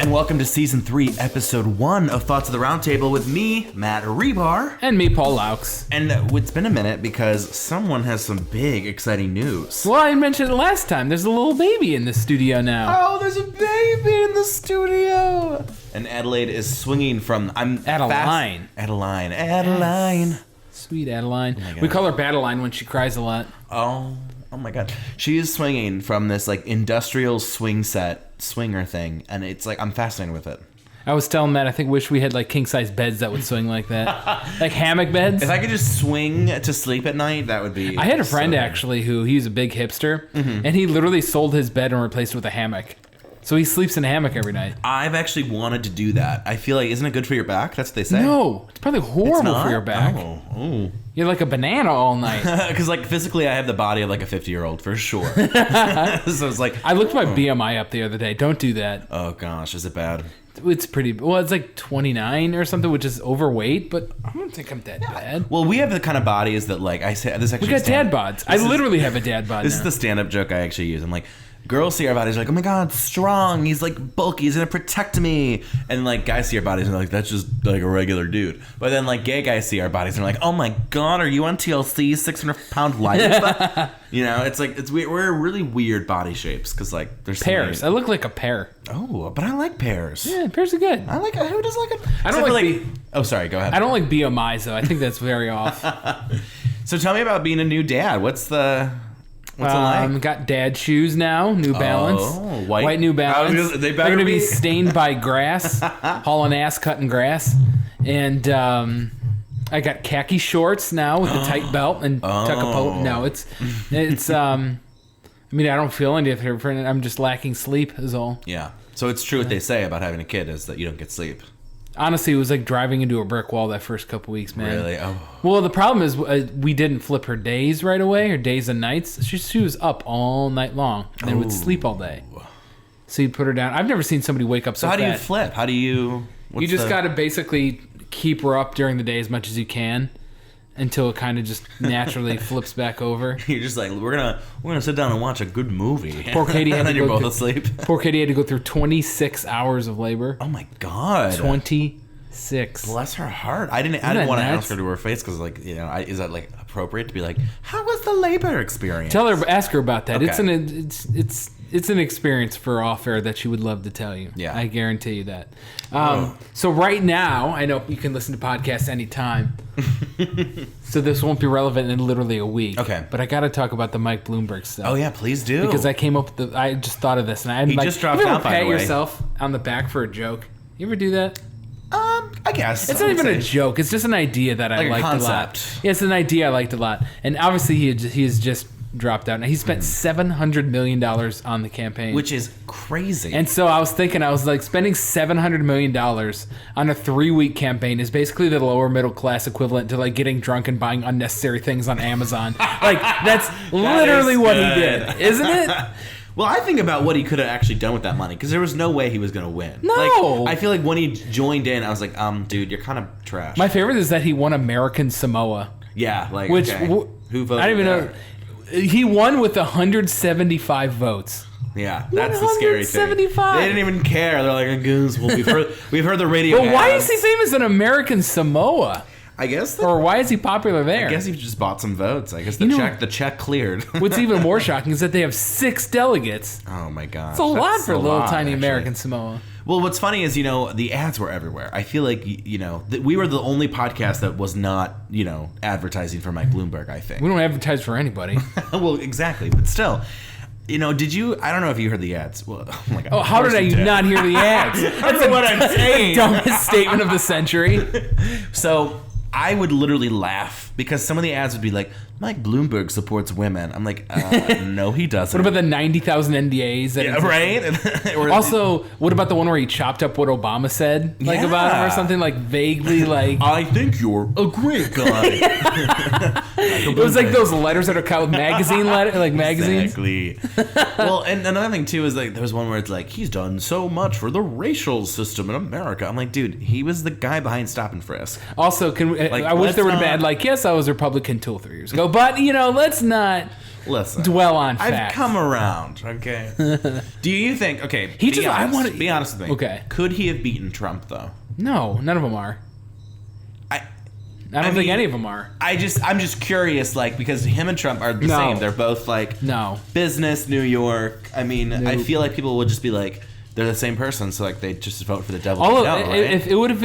and welcome to Season 3, Episode 1 of Thoughts of the Roundtable with me, Matt Hribar. And me, Paul Laux. And it's been a minute because someone has some big, exciting news. Well, I mentioned it last time. There's a little baby in the studio now. Oh, there's a baby in the studio! And Adelaide is swinging from... Adeline. Adeline. Yes. Sweet Adeline. Oh we call her Badeline when she cries a lot. Oh my god. She is swinging from this like industrial swinger thing, and it's like I'm fascinated with it. I was telling Matt, I wish we had like king-size beds that would swing like that. Like hammock beds. If I could just swing to sleep at night, that would be... I had a friend actually he's a big hipster, and he literally sold his bed and replaced it with a hammock. So he sleeps in a hammock every night. I've actually wanted to do that. I feel like, isn't it good for your back? That's what they say. No, it's probably horrible for your back. Oh. You're like a banana all night. Because like physically, I have the body of like a 50-year-old for sure. So it's like... I looked my BMI up the other day. Don't do that. Oh gosh, is it bad? It's pretty... Well, it's like 29 or something, which is overweight, but I don't think I'm that bad. Well, we have the kind of bodies that like I say... This actually we got dad bods. I literally have a dad bod This is the stand-up joke I actually use. I'm like... Girls see our bodies like, oh my god, strong. He's like bulky. He's gonna protect me. And like guys see our bodies and they're like, that's just like a regular dude. But then like gay guys see our bodies and they're like, oh my god, are you on TLC 600-pound life? You know, it's like we're really weird body shapes because like there's pears. I look like a pear. Oh, but I like pears. Yeah, pears are good. I like who doesn't like it? I don't like. Oh, sorry. Go ahead. I don't like BMIs though. I think that's very off. So tell me about being a new dad. What's it like? Got dad shoes now, New Balance. Oh, white New Balance. They're going to be stained by grass, hauling ass, cutting grass. And I got khaki shorts now with a tight belt and tuck a poke. No, it's I mean, I don't feel any different. I'm just lacking sleep is all. Yeah. So it's true what they say about having a kid is that you don't get sleep. Honestly, it was like driving into a brick wall that first couple weeks, man. Really? Oh. Well, the problem is we didn't flip her days right away, her days and nights. She was up all night long and then would sleep all day. So you put her down. I've never seen somebody wake up so how do fat. you flip? How do you... You just got to basically keep her up during the day as much as you can until it kind of just naturally flips back over. You're just like, we're gonna sit down and watch a good movie. Poor Katie had and then to you're go both asleep. Poor Katie had to go through 26 hours of labor. Oh my god. 26. Bless her heart. I didn't want to ask her to her face because, like, you know, is that like appropriate to be like, how was the labor experience? Ask her about that. Okay. It's an experience for off air that she would love to tell you. Yeah, I guarantee you that. So right now, I know you can listen to podcasts anytime. So this won't be relevant in literally a week. Okay. But I got to talk about the Mike Bloomberg stuff. Oh yeah, please do. Because I came up with I just thought of this and I just dropped out. By the way, pat yourself on the back for a joke. You ever do that? I guess. It's not even a joke. It's just an idea that I liked a lot. Yeah, it's an idea I liked a lot. And obviously he has just dropped out. Now he spent $700 million on the campaign. Which is crazy. And so I was like, spending $700 million on a 3-week campaign is basically the lower middle class equivalent to like getting drunk and buying unnecessary things on Amazon. Like that's literally what he did, isn't it? Well, I think about what he could have actually done with that money because there was no way he was going to win. No. Like, I feel like when he joined in, I was like, dude, you're kind of trash. My favorite is that he won American Samoa. Yeah, like, which okay. Who voted? I don't even know. He won with 175 votes. Yeah, that's the scary thing. They didn't even care. They're like, goons. Well, we've heard the radio. But why is he famous in American Samoa? I guess. Or why is he popular there? I guess he just bought some votes. I guess the check cleared. What's even more shocking is that they have 6 delegates. Oh my god, it's a lot for a little tiny American Samoa. Well, what's funny is, the ads were everywhere. I feel like, we were the only podcast that was not, advertising for Mike Bloomberg, I think. We don't advertise for anybody. Well, exactly. But still, did you, I don't know if you heard the ads. Well, oh my god. Oh, how did I not hear the ads? That's what I'm saying. The dumbest statement of the century. So I would literally laugh because some of the ads would be like, Mike Bloomberg supports women. I'm like, no, he doesn't. What about the 90,000 NDAs? Yeah, right? Also, what about the one where he chopped up what Obama said about him or something, like vaguely like... I think you're a great guy. I It was like those letters that are kind of magazine magazines. Exactly. Well, and another thing too is like there was one where it's like he's done so much for the racial system in America. I'm like, dude, he was the guy behind Stop and Frisk. Also, I wish there would have been like, yes, I was Republican till 3 years ago, but let's not dwell on facts. I've come around. Okay. Do you think? Okay. Be honest with me. Okay. Could he have beaten Trump though? No, none of them are. I don't think any of them are. I'm just curious, like, because him and Trump are the same. They're both like business, New York. I mean, I feel like people would just be like, they're the same person, so like they just vote for the devil. Right? If it would have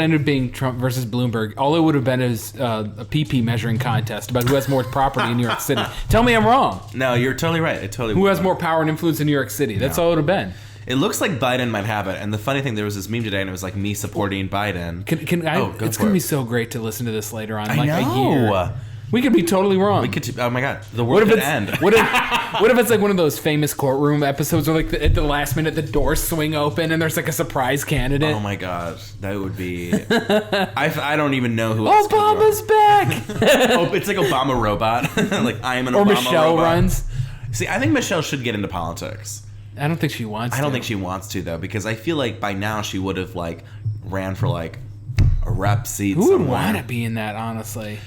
ended up being Trump versus Bloomberg, all it would have been is a PP measuring contest about who has more property in New York City. Tell me I'm wrong. No, you're totally right. Who has more power and influence in New York City? That's all it would have been. It looks like Biden might have it. And the funny thing, there was this meme today, and it was like me supporting Biden. It's going to be so great to listen to this later on, a year. We could be totally wrong. Oh my god, the world could end. What if it's like one of those famous courtroom episodes where like at the last minute the doors swing open and there's like a surprise candidate? Oh my god, that would be. I don't even know who else. Obama's back. Oh, it's like Obama robot. Like I am an Obama robot. Or Michelle runs. See, I think Michelle should get into politics. I don't think she wants to. I don't think she wants to, though, because I feel like by now she would have, like, ran for, like, a rep seat somewhere. Who would want to be in that, honestly?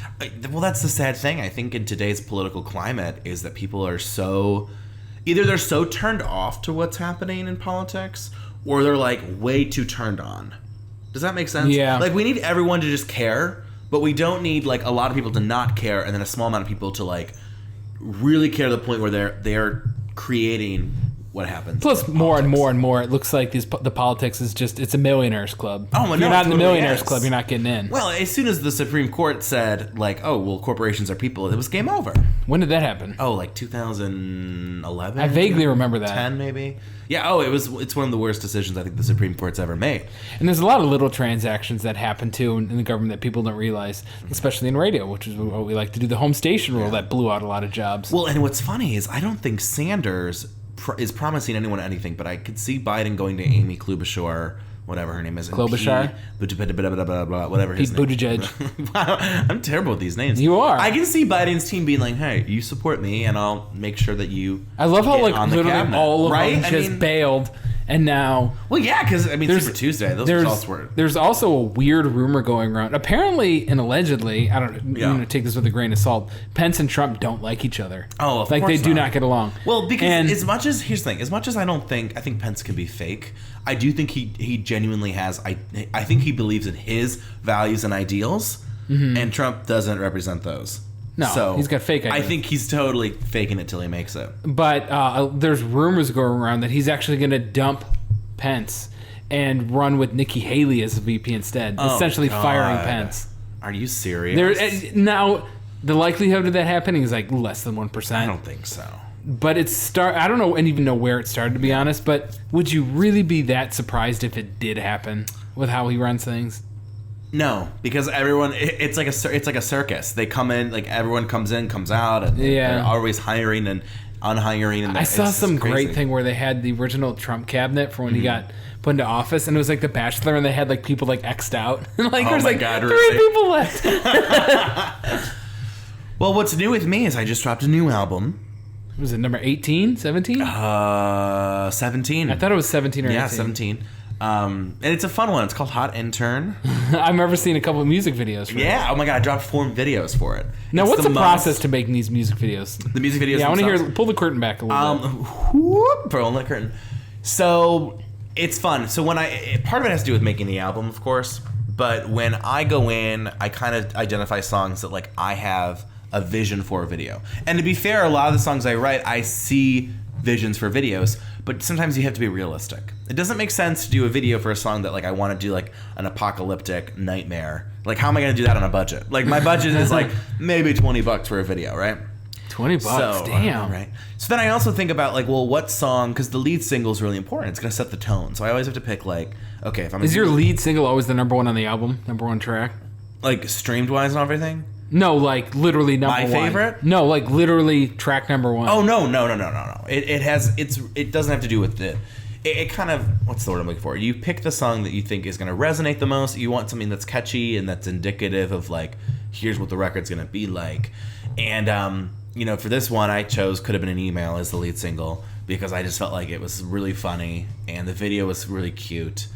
Well, that's the sad thing. I think in today's political climate is that people are so... Either they're so turned off to what's happening in politics, or they're, like, way too turned on. Does that make sense? Yeah. Like, we need everyone to just care, but we don't need, like, a lot of people to not care, and then a small amount of people to, like, really care to the point where they're creating... what happens. Plus, more and more, it looks like the politics is just, it's a millionaires club. Oh, if you're not in the millionaires club, you're not getting in. Well, as soon as the Supreme Court said, like, oh, well, corporations are people, it was game over. When did that happen? Oh, like 2011? I vaguely remember that. 10, maybe? Yeah, it's one of the worst decisions I think the Supreme Court's ever made. And there's a lot of little transactions that happen, too, in the government that people don't realize, especially in radio, which is what we like to do, the home station rule that blew out a lot of jobs. Well, and what's funny is I don't think Sanders... is promising anyone anything, but I could see Biden going to Amy Klobuchar, whatever her name is. Klobuchar? Whatever his name. Pete Buttigieg. Wow, I'm terrible with these names. You are. I can see Biden's team being like, hey, you support me, and I'll make sure that you I love how, like, literally cabinet. all of right? them just bailed, and now... Well, yeah, because, I mean, Super Tuesday, those results were... There's also a weird rumor going around. Apparently, and allegedly, I don't know, I'm going to take this with a grain of salt, Pence and Trump don't like each other. Oh, of course not. They do not get along. Well, because here's the thing, as much as I think Pence can be fake, I do think he genuinely has, I think he believes in his values and ideals, and Trump doesn't represent those. No, so he's got fake ideas. I think he's totally faking it till he makes it. But there's rumors going around that he's actually going to dump Pence and run with Nikki Haley as a VP instead, essentially firing Pence. Are you serious? Now, the likelihood of that happening is like less than 1%. I don't think so. But I don't know and even know where it started, to be honest, but would you really be that surprised if it did happen with how he runs things? No, because everyone, it's like a circus. They come in, like everyone comes in, comes out, and they're always hiring and unhiring. And I saw some great thing where they had the original Trump cabinet for when he got put into office, and it was like The Bachelor, and they had like people like X'd out. Like there's like God, 3 really? people left. Well, what's new with me is I just dropped a new album. Was it number 18, 17? 17. I thought it was 17 or 18. Yeah, 17. And it's a fun one. It's called Hot Intern. I've never seen a couple of music videos for it. Yeah. Oh my god, I dropped 4 videos for it. Now, what's the process to making these music videos? The music videos. Yeah, I want to hear. Pull the curtain back a little bit. Pulling the curtain. So it's fun. So when part of it has to do with making the album, of course. But when I go in, I kind of identify songs that like I have a vision for a video. And to be fair, a lot of the songs I write, I see visions for videos, but sometimes you have to be realistic. It doesn't make sense to do a video for a song that like I want to do like an apocalyptic nightmare. Like how am I going to do that on a budget? Like my budget is like maybe $20 for a video, right? $20, damn. Right. So then I also think about like, well, what song? Because the lead single is really important. It's going to set the tone. So I always have to pick like, okay, if I'm. Is your lead single always the number one on the album? Number one track? Like streamed wise and everything? No, like literally number one. My favorite? No, like literally track number one. Oh no. It doesn't have to do with it kind of, what's the word I'm looking for? You pick the song that you think is going to resonate the most. You want something that's catchy and that's indicative of like, here's what the record's going to be like. And for this one, I chose "Could Have Been an Email" as the lead single because I just felt like it was really funny and the video was really cute,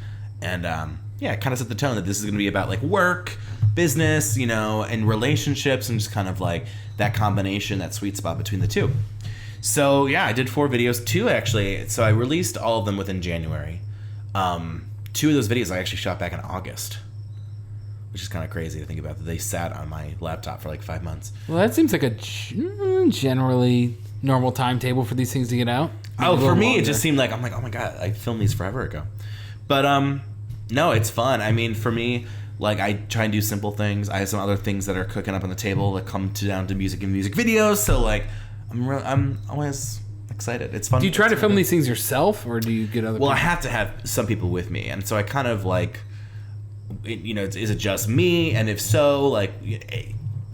and it kind of set the tone that this is going to be about like work, business, and relationships, and just kind of like that combination, that sweet spot between the two. So yeah, I did 4 videos, 2 actually. So I released all of them within January. 2 of those videos I actually shot back in August, which is kind of crazy to think about that they sat on my laptop for like 5 months. Well, that seems like a generally normal timetable for these things to get out. Maybe for me, longer. It just seemed like, I'm like, oh my God, I filmed these forever ago. But no, it's fun. I mean, for me, like I try and do simple things. I have some other things that are cooking up on the table that come down to music and music videos. So like, I'm always excited. It's fun. Do you try to film these things yourself, or do you get other people? Well, I have to have some people with me, and so I kind of like, is it just me? And if so, like,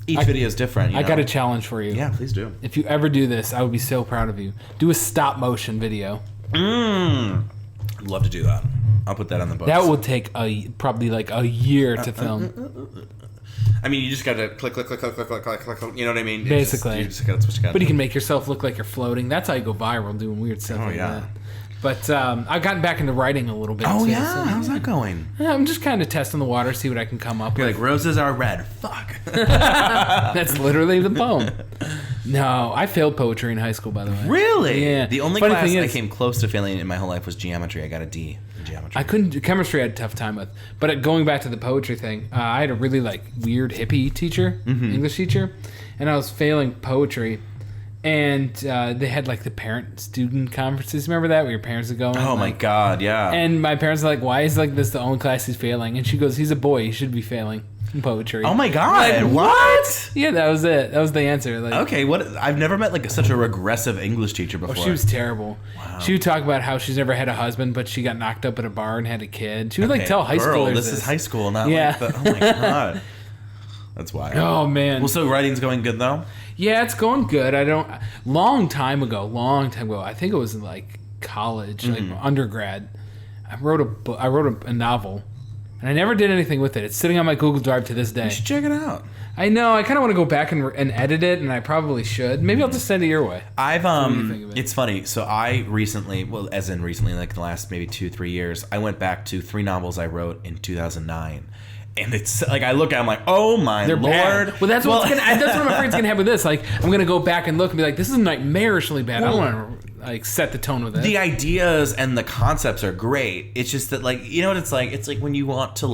each video is different. I got a challenge for you. Yeah, please do. If you ever do this, I would be so proud of you. Do a stop motion video. I'd love to do that. I'll put that on the books. That will take probably like a year to film. I mean, you just gotta click. You know what I mean? Basically. You just gotta switch. But you can make yourself look like you're floating. That's how you go viral, doing weird stuff like that. But I've gotten back into writing a little bit. Oh, too, yeah? So, how's that going? I'm just kind of testing the water, see what I can come up You're with. like, roses are red. Fuck. That's literally the poem. No, I failed poetry in high school, by the way. Really? Yeah. The only class I came close to failing in my whole life was geometry. I got a D in geometry. I couldn't. Chemistry I had a tough time with. But going back to the poetry thing, I had a really weird hippie teacher, English teacher, and I was failing poetry. And they had the parent-student conferences. Remember that, where your parents would go in? Oh my God, yeah. And my parents are like, "Why is this the only class he's failing?" And she goes, "He's a boy. He should be failing in poetry." Oh my God, what? Yeah, that was it. That was the answer. Okay, what? I've never met such a regressive English teacher before. Oh, she was terrible. Wow. She would talk about how she's never had a husband, but she got knocked up at a bar and had a kid. She would tell high schoolers this is high school, not oh my God. That's wild. Oh man. Well, so writing's going good though? Yeah, it's going good. Long time ago, I think it was in college, undergrad. I wrote a novel, and I never did anything with it. It's sitting on my Google Drive to this day. You should check it out. I know. I kind of want to go back and edit it, and I probably should. Maybe I'll just send it your way. It's funny. So I recently, the last maybe 2-3 years, I went back to 3 novels I wrote in 2009. And it's I look at it, I'm like, oh my Lord. Bad. Well, that's what I'm afraid it's gonna happen with this. I'm gonna go back and look and be like, this is nightmarishly bad. I want to set the tone with it. The ideas and the concepts are great. It's just that you know what it's like? It's like when you want to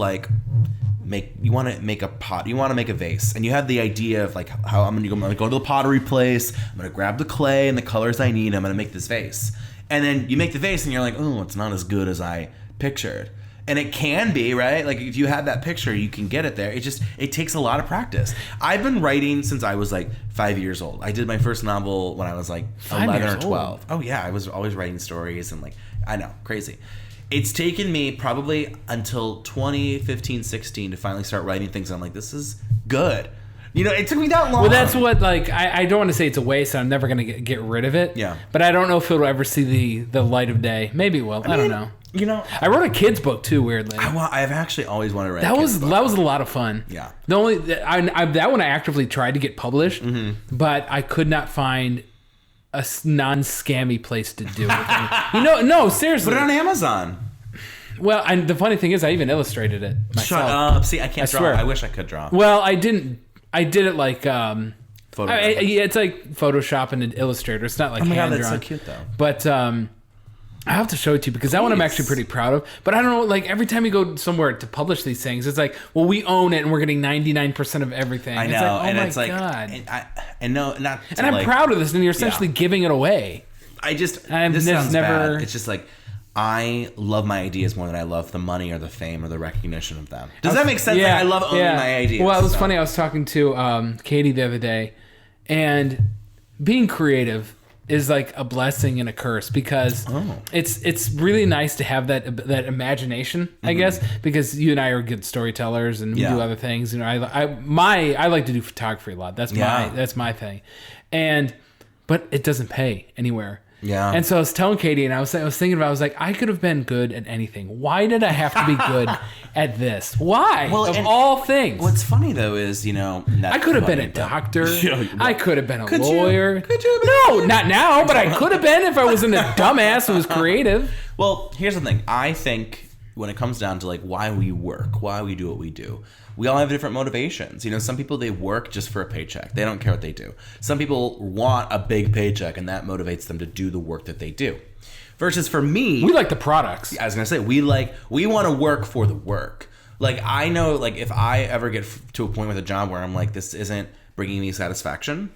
you want to make a pot, you want to make a vase, and you have the idea of how I'm gonna go to the pottery place, I'm gonna grab the clay and the colors I need, I'm gonna make this vase. And then you make the vase and you're like, oh, it's not as good as I pictured. And it can be, right? If you have that picture, you can get it there. It takes a lot of practice. I've been writing since I was 5 years old. I did my first novel when I was 11 or 12. Oh yeah, I was always writing stories and I know, crazy. It's taken me probably until 2015, 16 to finally start writing things. And I'm like, this is good. It took me that long. Well, that's what I don't want to say it's a waste. I'm never going to get rid of it. Yeah. But I don't know if it'll ever see the light of day. Maybe it will. I don't know. I wrote a kid's book too. Weirdly, I've actually always wanted to write. That was a lot of fun. Yeah. The only that one I actively tried to get published, but I could not find a non-scammy place to do it. No, seriously. Put it on Amazon. Well, the funny thing is, I even illustrated it myself. Shut up. See, I can't draw. Swear. I wish I could draw. Well, I didn't. I did it Photoshop. it's like Photoshop and an Illustrator. It's not oh my God, hand that's drawn. so cute though. But I have to show it to you because that one I'm actually pretty proud of. But I don't know, every time you go somewhere to publish these things, it's well, we own it and we're getting 99% of everything. I know, it's oh and my it's God. And no, not. And I'm proud of this, and you're essentially giving it away. This sounds bad. It's just I love my ideas more than I love the money or the fame or the recognition of them. Does that make sense? Yeah, I love owning my ideas. Well, it was funny. I was talking to Katie the other day, and being creative is a blessing and a curse because it's really nice to have that imagination, I guess, because you and I are good storytellers and we do other things. I like to do photography a lot. That's my thing, but it doesn't pay anywhere. Yeah. And so I was telling Katie, and I was thinking about, I was like, I could have been good at anything. Why did I have to be good at this? Why? Well, of all things. What's funny though is, I could have been a doctor. I could have been a Could you? lawyer. Could you? No, not now, but I could have been if I wasn't a dumbass who was creative. Well, here's the thing. I think when it comes down to like why we work, why we do what we do, we all have different motivations. Some people, they work just for a paycheck. They don't care what they do. Some people want a big paycheck, and that motivates them to do the work that they do. Versus for me, We like the products. I was gonna say we want to work for the work. Like I know, like if I ever get to a point with a job where I'm like, this isn't bringing me satisfaction,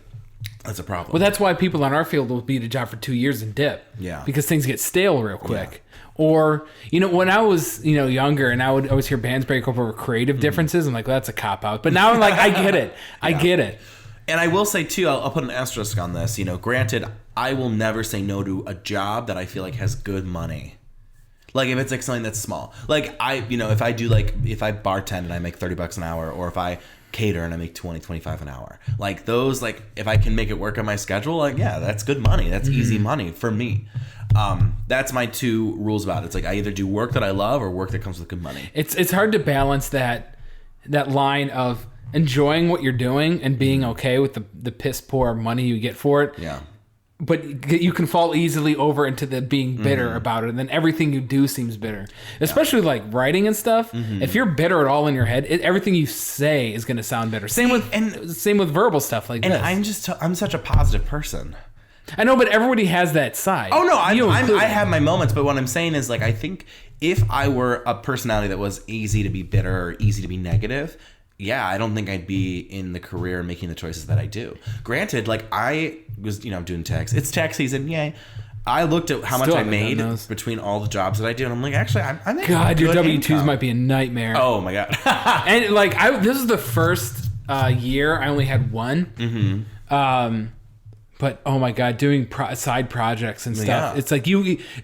that's a problem. Well, that's why people on our field will be at a job for 2 years and dip. Yeah. Because things get stale real quick. Yeah. Or, when I was, younger and I would always hear bands break up over creative differences, I'm like, well, that's a cop-out. But now I'm like, I get it. I get it. And I will say, too, I'll put an asterisk on this. Granted, I will never say no to a job that I feel like has good money. Like, if it's like something that's small. Like, if I do, like, if I bartend and I make $30 an hour, or if I cater and I make $20-25 an hour. Like, those, like, if I can make it work on my schedule, like, yeah, that's good money. That's easy money for me. That's my two rules about it. It's like I either do work that I love or work that comes with good money. It's hard to balance that line of enjoying what you're doing and being okay with the piss poor money you get for it. Yeah. But you can fall easily over into the being bitter about it, and then everything you do seems bitter. Especially like writing and stuff. If you're bitter at all in your head, everything you say is going to sound bitter. Same with verbal stuff like this. And I'm such a positive person. I know, but everybody has that side. Oh no, I have my moments, but what I'm saying is, like, I think if I were a personality that was easy to be bitter or easy to be negative, yeah, I don't think I'd be in the career making the choices that I do. Granted, like I was, doing tax. It's tax season, yay. I looked at how much I made between all the jobs that I do, and I'm like, actually, I'm making God, your W-2s income. might be a nightmare. Oh my God. And like, this is the first year I only had one. But oh my God, doing side projects and stuff. Yeah.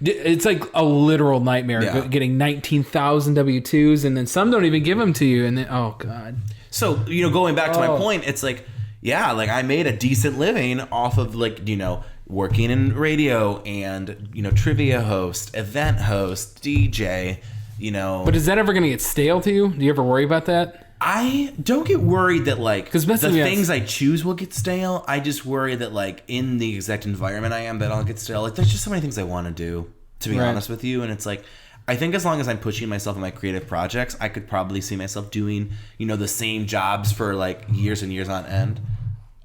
It's like a literal nightmare getting 19,000 W-2s, and then some don't even give them to you. And then, oh God. So, going back to my point, it's like, yeah, like I made a decent living off of like, working in radio and, trivia host, event host, DJ, But is that ever going to get stale to you? Do you ever worry about that? I don't get worried that like the things I choose will get stale. I just worry that like in the exact environment I am that I'll get stale. Like there's just so many things I want to do, to be honest with you. And it's like, I think as long as I'm pushing myself in my creative projects, I could probably see myself doing, the same jobs for like years and years on end.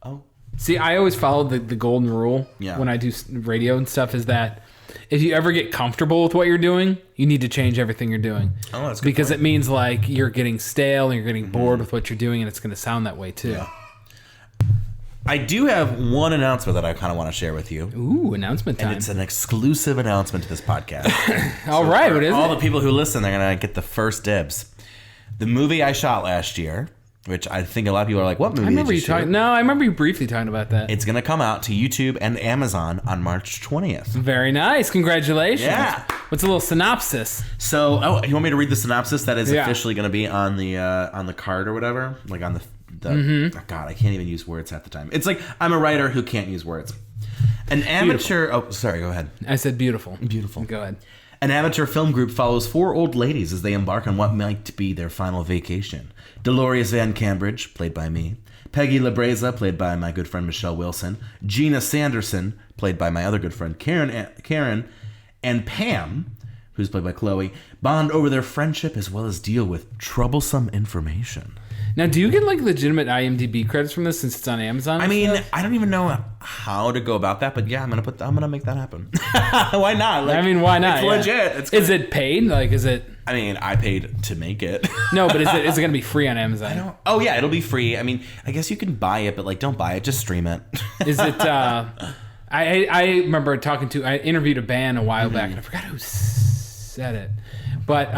Oh. See, I always follow the golden rule when I do radio and stuff, is that if you ever get comfortable with what you're doing, you need to change everything you're doing. Oh, that's good. Because it means like you're getting stale and you're getting bored with what you're doing, and it's going to sound that way too. Yeah. I do have one announcement that I kind of want to share with you. Ooh, announcement time. And it's an exclusive announcement to this podcast. All right, what is it? All the people who listen, they're going to get the first dibs. The movie I shot last year, which I think a lot of people are like, what movie did you shoot? No, I remember you briefly talking about that. It's going to come out to YouTube and Amazon on March 20th. Very nice. Congratulations. Yeah. What's a little synopsis? So, you want me to read the synopsis that is officially going to be on the card or whatever? Like on the oh God, I can't even use words half the time. It's like I'm a writer who can't use words. An amateur... Beautiful. Oh, sorry, go ahead. I said beautiful. Beautiful. Go ahead. An amateur film group follows four old ladies as they embark on what might be their final vacation. Dolores Van Cambridge, played by me. Peggy LaBreza, played by my good friend Michelle Wilson. Gina Sanderson, played by my other good friend Karen. And Pam, who's played by Chloe, bond over their friendship as well as deal with troublesome information. Now, do you get like legitimate IMDb credits from this since it's on Amazon? I mean, I don't even know how to go about that, but yeah, I'm gonna make that happen. Why not? Like, I mean, why not? It's legit. Is it paid? Like, is it? I mean, I paid to make it. No, but is it gonna be free on Amazon? Oh yeah, it'll be free. I mean, I guess you can buy it, but like, don't buy it. Just stream it. Is it? I remember I interviewed a band a while back, and I forgot who said it, but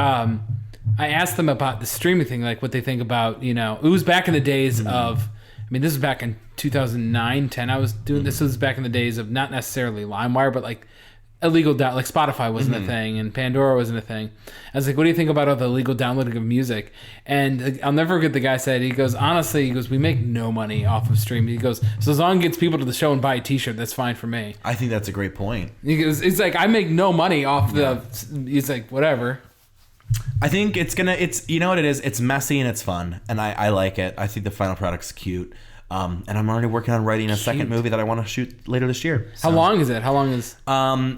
I asked them about the streaming thing, like what they think about, it was back in the days of, this is back in 2009, 10. I was doing this was back in the days of not necessarily LimeWire, but like illegal like Spotify wasn't a thing and Pandora wasn't a thing. I was like, what do you think about all the illegal downloading of music? And I'll never forget the guy said, he goes, honestly, he goes, we make no money off of streaming. He goes, so as long as it gets people to the show and buy a t-shirt, that's fine for me. I think that's a great point. He goes, it's like, I make no money off he's like, whatever. I think it's you know what it is? It's messy and it's fun. And I like it. I think the final product's cute. And I'm already working on writing a second movie that I want to shoot later this year. How long is it? How long is?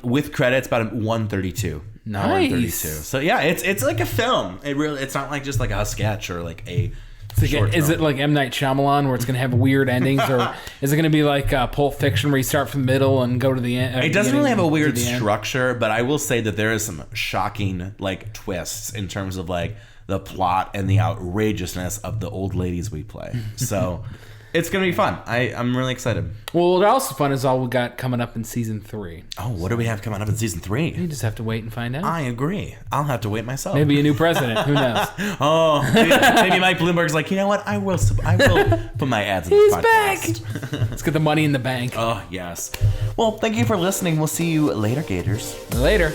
With credits, about 132. Nice. So yeah, it's like a film. It's not like just like a sketch or like a. Is it like M. Night Shyamalan where it's going to have weird endings, or is it going to be like Pulp Fiction where you start from the middle and go to the end? It doesn't really have a weird structure, but I will say that there is some shocking like twists in terms of like the plot and the outrageousness of the old ladies we play. So. It's going to be fun. I'm really excited. Well, what else is fun is all we got coming up in season 3. Oh, what do we have coming up in season 3? You just have to wait and find out. I agree. I'll have to wait myself. Maybe a new president. Who knows? Oh, maybe Mike Bloomberg's like, you know what? I will put my ads in the podcast. He's back. Let's get the money in the bank. Oh, yes. Well, thank you for listening. We'll see you later, Gators. Later.